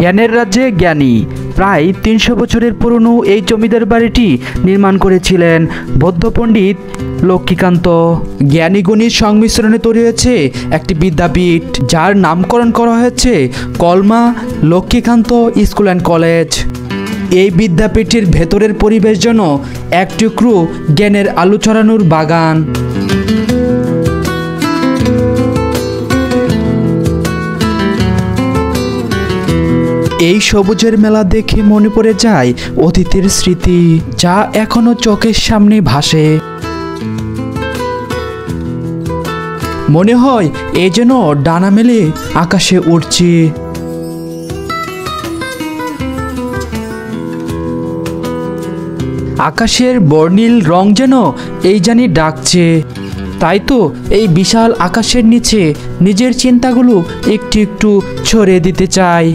জ্ঞানের রাজ্যে জ্ঞানী। প্রায় ৩০০ বছরের পুরনো এই জমিদার বাড়িটি নির্মাণ করেছিলেন বৌদ্ধ পণ্ডিত লক্ষ্মীকান্ত। জ্ঞানী গণিত সংমিশ্রণে তৈরি হয়েছে একটি বিদ্যাপীঠ, যার নামকরণ করা হয়েছে কলমা লক্ষ্মীকান্ত স্কুল অ্যান্ড কলেজ। এই বিদ্যাপীঠের ভেতরের পরিবেশ যেন এক টুকরো জ্ঞানের আলো ছড়ানোর বাগান। এই সবুজের মেলা দেখে মনে পড়ে যায় অতীতের স্মৃতি, যা এখনো চোখের সামনে ভাসে। মনে হয় এ যেন ডানা মেলে আকাশে উড়ছে। আকাশের বর্ণিল রং যেন এই জানি ডাকছে। তাই তো এই বিশাল আকাশের নিচে নিজের চিন্তাগুলো একটু একটু ছড়িয়ে দিতে চাই।